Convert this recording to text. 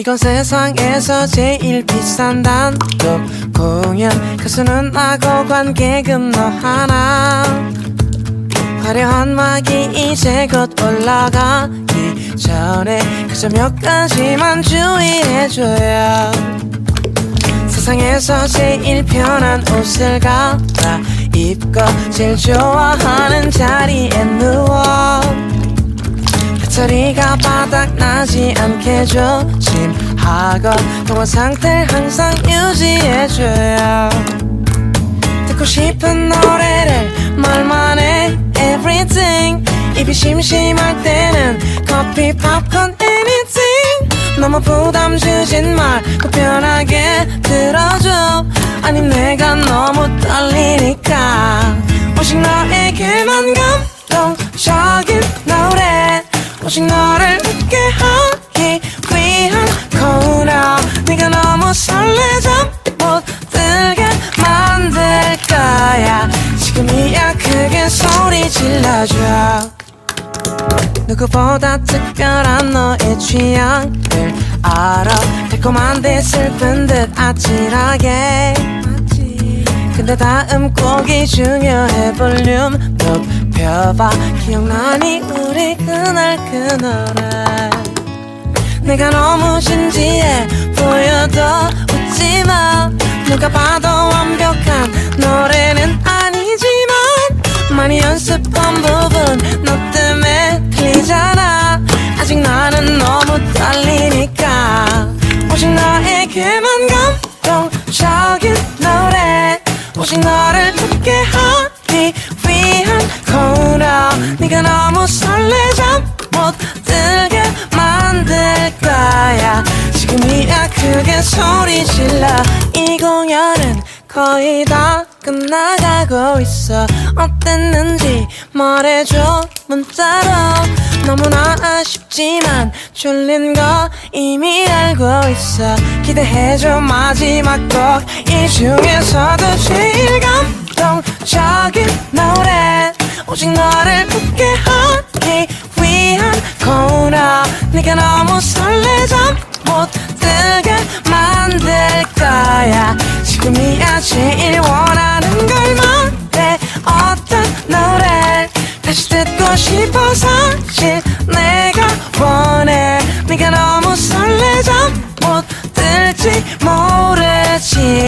이건 세상에서 제일 비싼 단독 공연. 가수는 나고 관객은 너 하나. 화려한 막이 이제 곧 올라가기 전에 그저 몇 가지만 주의해줘요. 세상에서 제일 편한 옷을 갈아입고 제일 좋아하는 자리에 누워 배터리가 바닥나지 않게 조심하고 동화 상태를 항상 유지해줘요. 듣고 싶은 노래를 말만 해 everything. 입이 심심할 때는 커피, 팝콘, anything. 너무 부담 주진 말고 편하게 들어줘. 아님 내가 너무 떨리니까 오직 너에게만 감동적인 노래. 오직 너를 웃게 하기 위한 코너. 네가 너무 설레져 못 들게 만들 거야. 지금이야 크게 소리 질러줘. 누구보다 특별한 너의 취향을 알아. 달콤한 듯 슬픈 듯 아찔하게. 근데 다음 곡이 중요해. 볼륨 높여봐. 기억나니 우리 그날 그 노래. 내가 너무 진지해 보여도 웃지마. 누가 봐도 완벽한 노래는 아니지만 많이 연습한 부분 너 때문에 틀리잖아. 아직 나는 너무 떨리니까 오직 너에게만 감동적인 노래. 오직 너를 웃게 하기 위한 코너. 네가 너무 설레져 못 들게 만들 거야. 지금이야 크게 소리 질러. 이 공연은 거의 다 끝나가고 있어. 어땠는지 말해줘 문자로. 너무나 아쉽지만 졸린 거 이미 알고 있어. 기대해줘 마지막 곡. 이 중에서도 제일 감동적인 노래. 오직 너를 웃게 하기 위한 코너. 네가 너무 설레져 못 들게 만들 거야. 지금이야 제일